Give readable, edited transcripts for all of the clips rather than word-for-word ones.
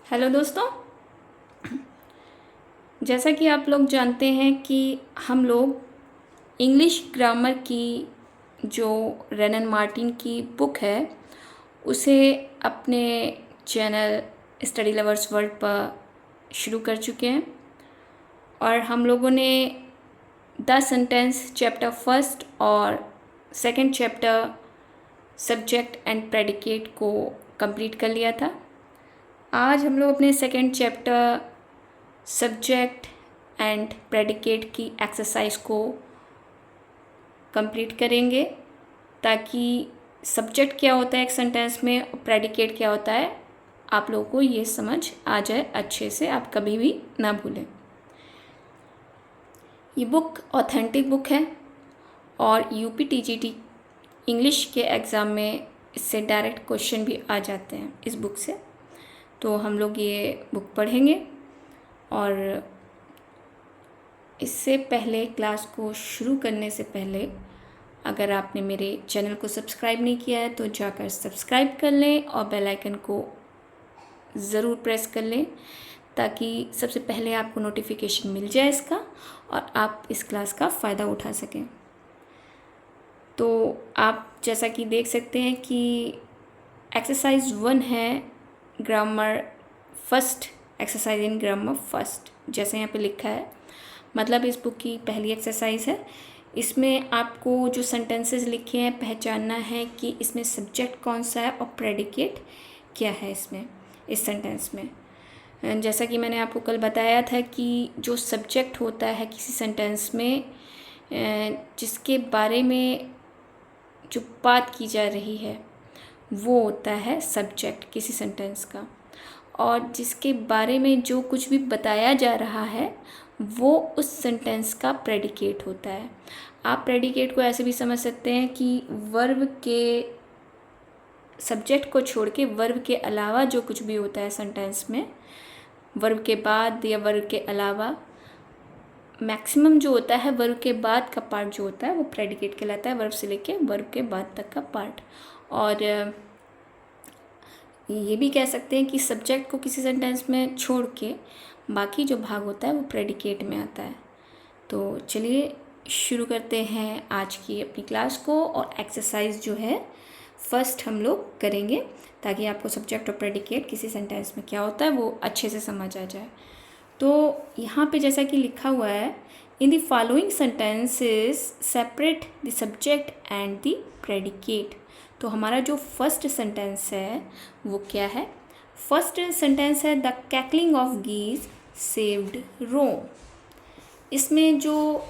Hello दोस्तों, जैसा कि आप लोग जानते हैं कि हम लोग इंग्लिश ग्रामर की जो रेनन मार्टिन की बुक है उसे अपने चैनल स्टडी लवर्स वर्ल्ड पर शुरू कर चुके हैं। और हम लोगों ने द सेंटेंस चैप्टर फर्स्ट और second chapter subject and predicate को कंप्लीट कर लिया था। आज हम लोग अपने second chapter subject and predicate की एक्सरसाइज को कंप्लीट करेंगे ताकि सब्जेक्ट क्या होता है एक सेंटेंस में और प्रेडिकेट क्या होता है आप लोगों को ये समझ आ जाए अच्छे से, आप कभी भी ना भूलें। ये बुक ऑथेंटिक बुक है और यूपीटीजीटी इंग्लिश के एग्ज़ाम में इससे डायरेक्ट क्वेश्चन भी आ जाते हैं इस बुक से। तो हम लोग ये बुक पढ़ेंगे और इससे पहले क्लास को शुरू करने से पहले अगर आपने मेरे चैनल को सब्सक्राइब नहीं किया है तो जाकर सब्सक्राइब कर लें और बेल आइकन को ज़रूर प्रेस कर लें ताकि सबसे पहले आपको नोटिफिकेशन मिल जाए इसका और आप इस क्लास का फ़ायदा उठा सकें। तो आप जैसा कि देख सकते हैं कि एक्सरसाइज 1 है grammar first, exercise in grammar first जैसे यहाँ पे लिखा है, मतलब इस बुक की पहली एक्सरसाइज है। इसमें आपको जो सेंटेंसेस लिखे हैं पहचानना है कि इसमें सब्जेक्ट कौन सा है और प्रेडिकेट क्या है इसमें इस सेंटेंस में। जैसा कि मैंने आपको कल बताया था कि जो सब्जेक्ट होता है किसी सेंटेंस में जिसके बारे में जो बात की जा रही है वो होता है सब्जेक्ट किसी सेंटेंस का, और जिसके बारे में जो कुछ भी बताया जा रहा है वो उस सेंटेंस का प्रेडिकेट होता है। आप प्रेडिकेट को ऐसे भी समझ सकते हैं कि वर्ब के सब्जेक्ट को छोड़ के वर्ब के अलावा जो कुछ भी होता है सेंटेंस में, वर्ब के बाद या वर्ब के अलावा मैक्सिमम जो होता है वर्ब के बाद का पार्ट जो होता है वो प्रेडिकेट कहलाता है, वर्ब से लेके वर्ब के बाद तक का पार्ट। और ये भी कह सकते हैं कि सब्जेक्ट को किसी सेंटेंस में छोड़ के बाकी जो भाग होता है वो प्रेडिकेट में आता है। तो चलिए शुरू करते हैं आज की अपनी क्लास को, और एक्सरसाइज जो है फर्स्ट हम लोग करेंगे ताकि आपको सब्जेक्ट और प्रेडिकेट किसी सेंटेंस में क्या होता है वो अच्छे से समझ आ जाए। तो यहाँ पे जैसा कि लिखा हुआ है, in the following sentences separate the subject and the predicate. तो हमारा जो फर्स्ट सेंटेंस है वो क्या है? फर्स्ट सेंटेंस है द कैकलिंग ऑफ गीज सेव्ड रोम। इसमें जो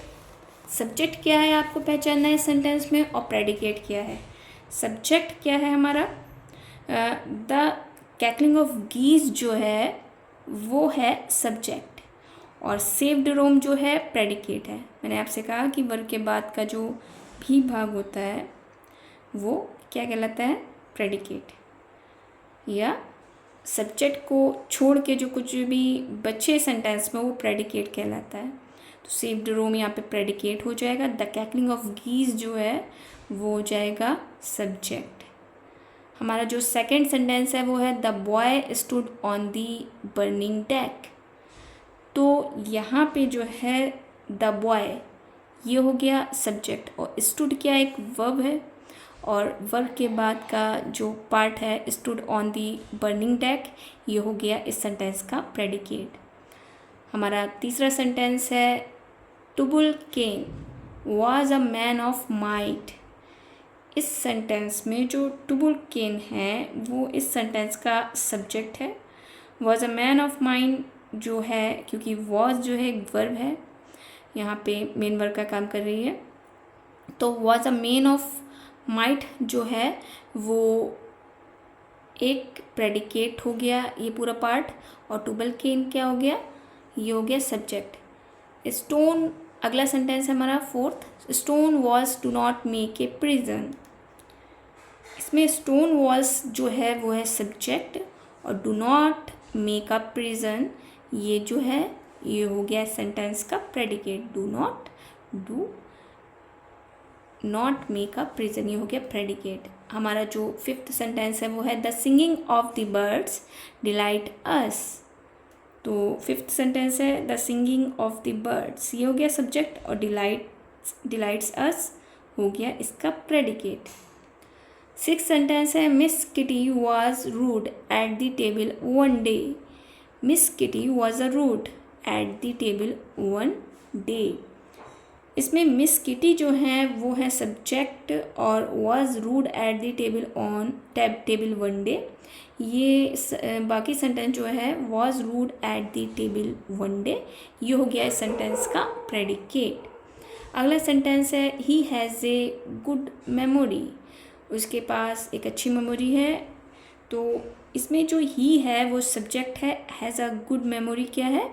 सब्जेक्ट क्या है आपको पहचानना है इस सेंटेंस में, और प्रेडिकेट क्या है। सब्जेक्ट क्या है हमारा, द कैकलिंग ऑफ गीज जो है वो है सब्जेक्ट, और सेव्ड रोम जो है प्रेडिकेट है। मैंने आपसे कहा कि वर्ब के बाद का जो भी भाग होता है वो क्या कहलाता है, प्रेडिकेट, या सब्जेक्ट को छोड़ के जो कुछ भी बचे सेंटेंस में वो प्रेडिकेट कहलाता है। तो सेव्ड रोम यहाँ पे प्रेडिकेट हो जाएगा, द कैकलिंग ऑफ गीज जो है वो हो जाएगा सब्जेक्ट। हमारा जो सेकंड सेंटेंस है वो है the boy stood on the burning deck. तो यहाँ पे जो है द बॉय ये हो गया सब्जेक्ट, और स्टूड क्या एक वर्ब है, और वर्ब के बाद का जो पार्ट है stood on the burning deck ये हो गया इस सेंटेंस का प्रेडिकेट। हमारा तीसरा सेंटेंस है Tubal Cain was a man of might. इस सेंटेंस में जो टुबुल केन है वो इस सेंटेंस का सब्जेक्ट है। Was a man of mind जो है, क्योंकि वॉज जो है एक वर्ब है, यहाँ पे मेन वर्ब का काम कर रही है, तो was a man of might जो है वो एक प्रेडिकेट हो गया ये पूरा पार्ट, और टुबल केन क्या हो गया, ये हो गया सब्जेक्ट। स्टोन अगला सेंटेंस है हमारा fourth, stone walls do not make a prison. इसमें स्टोन वॉल्स जो है वो है सब्जेक्ट, और do not make a prison ये जो है ये हो गया सेंटेंस का predicate. Do not make a prison ये हो गया प्रेडिकेट। हमारा जो फिफ्थ सेंटेंस है वो है the singing of the birds delight us. तो फिफ्थ सेंटेंस है the singing of the birds, ये हो गया सब्जेक्ट, और डिलाइट्स अस हो गया इसका प्रेडिकेट। सिक्स सेंटेंस है Miss Kitty was rude at the table one day. Miss Kitty was a rude at the table one day. इसमें मिस किटी जो है वो है सब्जेक्ट और was rude at the table on table one day. ये बाकी sentence जो है was rude at the table one day, ये हो गया इस सेंटेंस का प्रेडिकेट। अगला सेंटेंस है he has a good memory, उसके पास एक अच्छी मेमोरी है। तो इसमें जो ही है वो सब्जेक्ट है, हैज़ अ गुड मेमोरी क्या है,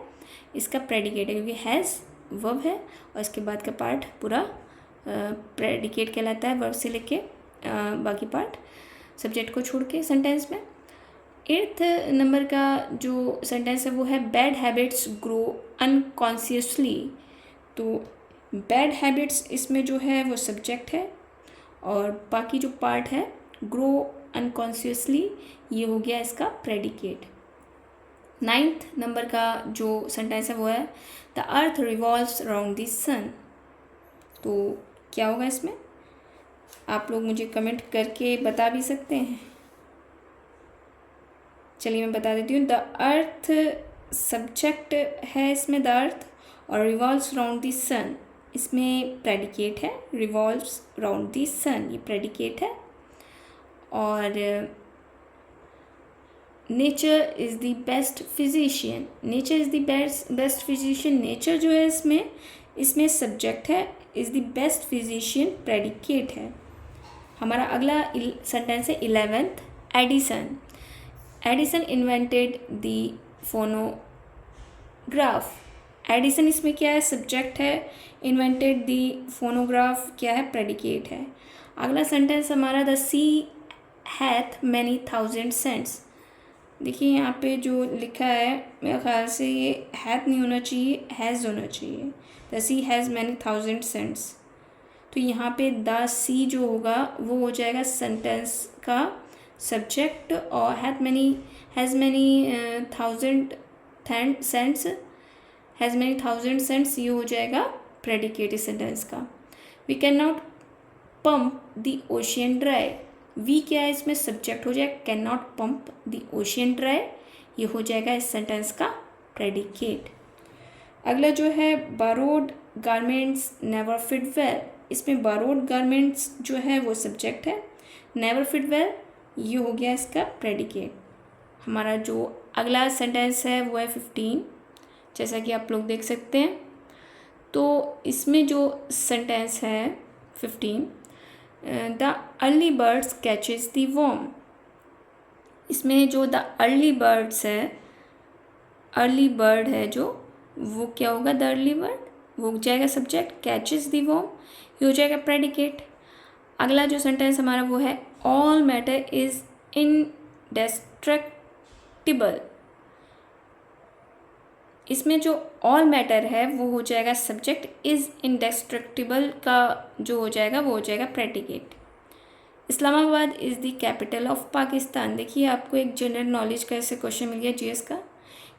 इसका प्रेडिकेट है, क्योंकि हैज़ वर्ब है और इसके बाद का पार्ट पूरा प्रेडिकेट कहलाता है, वर्ब से लेके बाकी पार्ट सब्जेक्ट को छोड़ के सेंटेंस में। एट्थ नंबर का जो सेंटेंस है वो है बैड हैबिट्स ग्रो अनकॉन्शियसली। तो बैड हैबिट्स इसमें जो है वो सब्जेक्ट है और बाकी जो पार्ट है ग्रो अनकॉन्शियसली, ये हो गया इसका प्रेडिकेट। नाइन्थ नंबर का जो सेंटेंस है वो है the earth revolves around the sun. तो क्या होगा इसमें, आप लोग मुझे कमेंट करके बता भी सकते हैं। चलिए मैं बता देती हूँ। द अर्थ सब्जेक्ट है इसमें, द अर्थ, और रिवॉल्व्स अराउंड द सन इसमें प्रेडिकेट है, रिवॉल्व्स अराउंड द सन ये प्रेडिकेट है। और nature is the best physician, nature is the best physician, nature जो है इसमें सब्जेक्ट है, is the best physician predicate है। हमारा अगला सेंटेंस है eleventh Edison. Edison invented the phonograph. Edison इसमें क्या है, सब्जेक्ट है, इन्वेंटेड द फोनोग्राफ क्या है, प्रेडिकेट है। अगला सेंटेंस हमारा the sea hath many thousand cents. देखिए यहाँ पे जो लिखा है मेरे ख्याल से ये हैथ नहीं होना चाहिए, हैज़ होना चाहिए। The sea has many thousand cents. तो यहाँ पे द सी जो होगा वो हो जाएगा सेंटेंस का सब्जेक्ट, और has many thousand cents, has many thousand cents ये हो जाएगा प्रेडिकेट इस सेंटेंस का। We can not pump the ocean dry. We क्या है इसमें सब्जेक्ट हो जाएगा, can not pump the ocean dry ये हो जाएगा इस सेंटेंस का प्रेडिकेट। अगला जो है borrowed garments never fit well. इसमें बारोड गारमेंट्स जो है वो सब्जेक्ट है, नेवर फिट वेल ये हो गया इसका प्रेडिकेट। हमारा जो अगला सेंटेंस है वो है 15, जैसा कि आप लोग देख सकते हैं। तो इसमें जो सेंटेंस है 15, the early birds catches the worm. इसमें जो द अर्ली बर्ड्स है, अर्ली बर्ड है जो, वो क्या होगा, द अर्ली बर्ड वो हो जाएगा सब्जेक्ट, कैचेस द वर्म ये हो जाएगा प्रेडिकेट। अगला जो सेंटेंस हमारा वो है ऑल मैटर इज इनडेस्ट्रक्टिबल। इसमें जो ऑल मैटर है वो हो जाएगा सब्जेक्ट, इज़ इनडेस्ट्रक्टिबल का जो हो जाएगा वो हो जाएगा predicate. Islamabad is the capital of Pakistan. देखिए आपको एक जनरल नॉलेज का ऐसे क्वेश्चन मिल गया जीएस का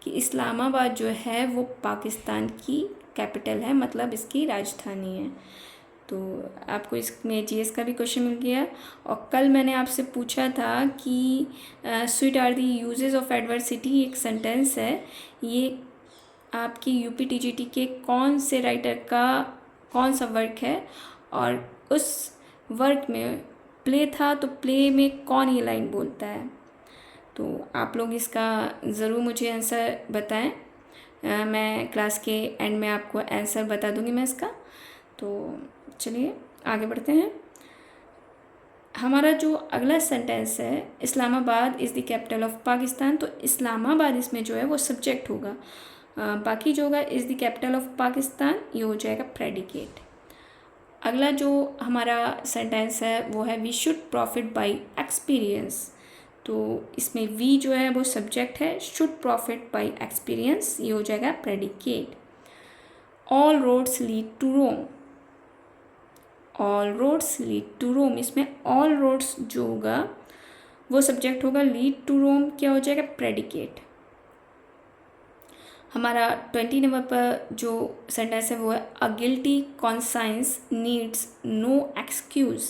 कि इस्लामाबाद जो है वो पाकिस्तान की कैपिटल है, मतलब इसकी राजधानी है। तो आपको इसमें जीएस का भी क्वेश्चन मिल गया। और कल मैंने आपसे पूछा था कि sweet are the uses of adversity, एक सेंटेंस है, ये आपकी यूपी टीजीटी के कौन से राइटर का कौन सा वर्क है, और उस वर्क में प्ले था तो प्ले में कौन ये लाइन बोलता है। तो आप लोग इसका ज़रूर मुझे आंसर बताएं, मैं क्लास के एंड में आपको आंसर बता दूंगी मैं इसका। तो चलिए आगे बढ़ते हैं। हमारा जो अगला सेंटेंस है Islamabad is the capital of Pakistan. तो इस्लामाबाद इसमें जो है वो सब्जेक्ट होगा, बाकी जो होगा is the capital of Pakistan ये हो जाएगा प्रेडिकेट। अगला जो हमारा सेंटेंस है वो है we should profit by experience. तो इसमें वी जो है वो सब्जेक्ट है, शुड प्रॉफिट बाय एक्सपीरियंस ये हो जाएगा predicate. All roads lead to Rome. All roads lead to Rome. इसमें ऑल रोड्स जो होगा वो सब्जेक्ट होगा, लीड टू रोम क्या हो जाएगा, प्रेडिकेट। हमारा 20 नंबर पर जो सेंटेंस है वो है a guilty conscience needs no excuse.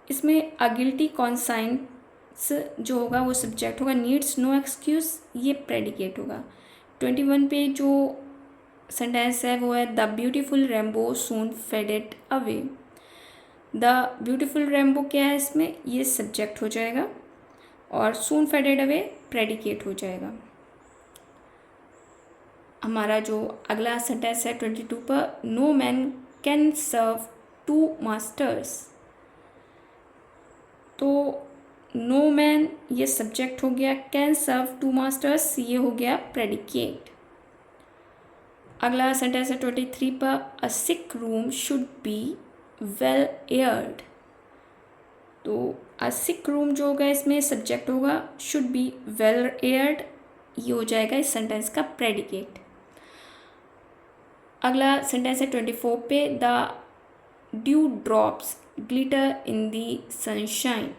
इसमें अ गिल्टी कॉन्साइंस जो होगा वो सब्जेक्ट होगा, नीड्स नो एक्सक्यूज़ ये प्रेडिकेट होगा। 21 पे जो सेंटेंस है वो है the beautiful rainbow soon faded away. The beautiful rainbow क्या है, इसमें ये सब्जेक्ट हो जाएगा और सून फेडेड अवे प्रेडिकेट हो जाएगा। हमारा जो अगला सेंटेंस है 22 पर, no man can serve two masters. तो नो मैन ये सब्जेक्ट हो गया, कैन सर्व टू मास्टर्स ये हो गया प्रेडिकेट। अगला सेंटेंस है 23 पर, a sick room should be well aired. तो अ सिक रूम जो होगा इसमें सब्जेक्ट होगा, शुड बी वेल एयर्ड ये हो जाएगा इस सेंटेंस का प्रेडिकेट। अगला सेंटेंस है 24 पे, the due drops glitter in the sunshine.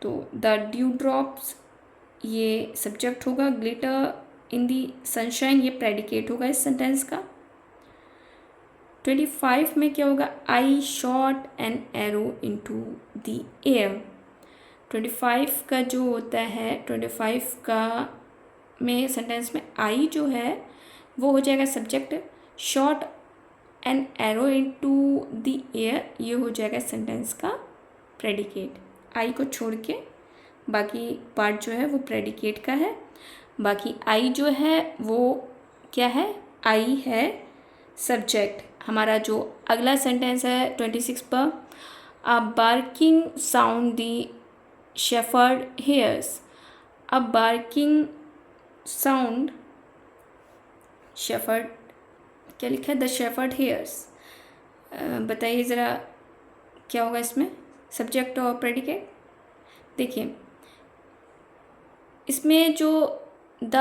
तो द ड्यू ड्रॉप्स ये सब्जेक्ट होगा, ग्लिटर इन दी सनशाइन ये प्रेडिकेट होगा इस सेंटेंस का। 25 में क्या होगा, आई shot an arrow into the air. 25 का जो होता है 25 का में सेंटेंस में आई जो है वो हो जाएगा subject, shot an arrow into the air ये हो जाएगा सेंटेंस का प्रेडिकेट। आई को छोड़ के बाकी पार्ट जो है वो प्रेडिकेट का है। बाकी आई जो है वो क्या है, आई है सब्जेक्ट। हमारा जो अगला सेंटेंस है 26 पर, अ बार्किंग साउंड दी शेफर्ड हेयर्स। अ बार्किंग साउंड शेफर्ड क्या लिखा है, द शेफर्ड हेयर्स। बताइए ज़रा क्या होगा इसमें सब्जेक्ट और प्रेडिकेट। देखिए इसमें जो द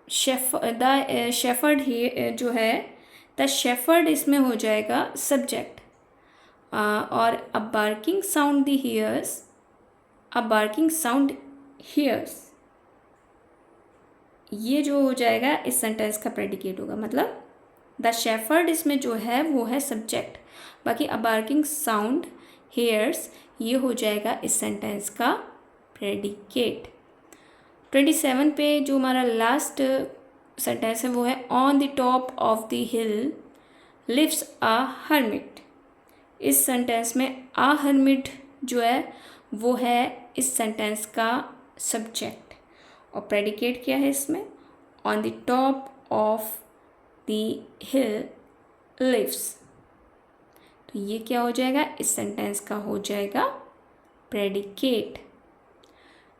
शेफर्ड ही जो है, द शेफर्ड इसमें हो जाएगा सब्जेक्ट। और a barking sound the hears, a barking sound hears ये जो हो जाएगा इस सेंटेंस का प्रेडिकेट होगा। मतलब द शेफर्ड इसमें जो है वो है सब्जेक्ट, बाकी अ बार्किंग साउंड हियर्स ये हो जाएगा इस सेंटेंस का प्रेडिकेट। 27 पे जो हमारा लास्ट सेंटेंस है वो है on the top of the hill lives a hermit. इस सेंटेंस में अ हर्मिट जो है वो है इस सेंटेंस का सब्जेक्ट और प्रेडिकेट क्या है इसमें, on the top of the hill lives. तो ये क्या हो जाएगा, इस सेंटेंस का हो जाएगा प्रेडिकेट।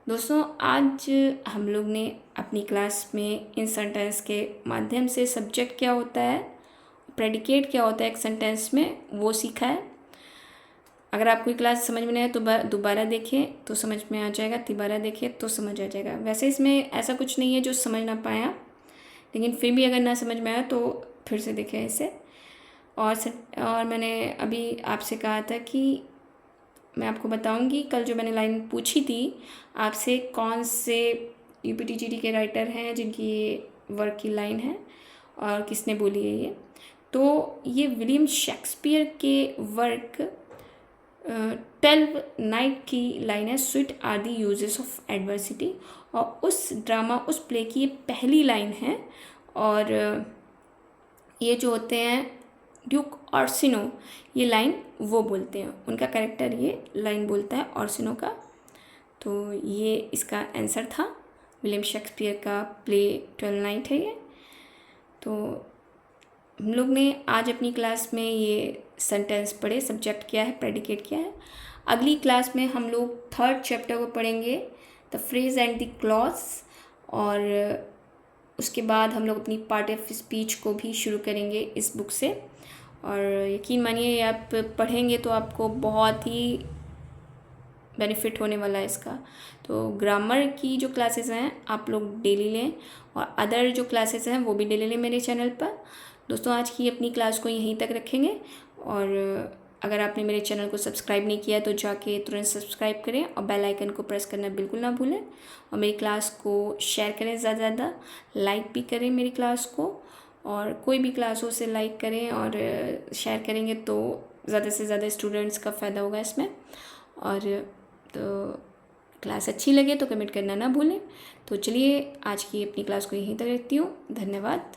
दोस्तों आज हम लोग ने अपनी क्लास में इन सेंटेंस के माध्यम से सब्जेक्ट क्या होता है, प्रेडिकेट क्या होता है एक सेंटेंस में वो सीखा है। अगर आपको क्लास समझ में नहीं आए तो दोबारा देखें तो समझ में आ जाएगा, तिबारा देखें तो समझ आ जाएगा। वैसे इसमें ऐसा कुछ नहीं है जो समझ ना पाया, लेकिन फिर भी अगर ना समझ में आया तो फिर से देखें इसे। और मैंने अभी आपसे कहा था कि मैं आपको बताऊंगी कल जो मैंने लाइन पूछी थी आपसे, कौन से यूपीटीजीडी के राइटर हैं जिनकी ये वर्क की लाइन है और किसने बोली है ये। तो ये विलियम शेक्सपियर के वर्क 12 नाइट की लाइन है, sweet are the uses of adversity. और उस ड्रामा उस प्ले की ये पहली लाइन है। और ये जो होते हैं ड्यूक ऑर्सिनो ये लाइन वो बोलते हैं, उनका कैरेक्टर ये लाइन बोलता है ऑर्सिनो का। तो ये इसका आंसर था, विलियम शेक्सपियर का प्ले 12 नाइट है ये। तो हम लोग ने आज अपनी क्लास में ये सेंटेंस पढ़े, सब्जेक्ट क्या है, प्रेडिकेट क्या है। अगली क्लास में हम लोग 3rd चैप्टर को पढ़ेंगे, the phrase and the clause. और उसके बाद हम लोग अपनी पार्ट ऑफ स्पीच को भी शुरू करेंगे इस बुक से। और यकीन मानिए आप पढ़ेंगे तो आपको बहुत ही बेनिफिट होने वाला है इसका। तो ग्रामर की जो क्लासेस हैं आप लोग डेली लें और अदर जो क्लासेस हैं वो भी डेली लें मेरे चैनल पर। दोस्तों आज की अपनी क्लास को यहीं तक रखेंगे, और अगर आपने मेरे चैनल को सब्सक्राइब नहीं किया तो जाके तुरंत सब्सक्राइब करें और बेल आइकन को प्रेस करना बिल्कुल ना भूलें, और मेरी क्लास को शेयर करें, ज़्यादा से ज़्यादा लाइक भी करें मेरी क्लास को, और कोई भी क्लास हो उसे लाइक करें और शेयर करेंगे तो ज़्यादा से ज़्यादा स्टूडेंट्स का फ़ायदा होगा इसमें। और तो क्लास अच्छी लगे तो कमेंट करना ना भूलें। तो चलिए आज की अपनी क्लास को यहीं तक रखती हूँ। धन्यवाद।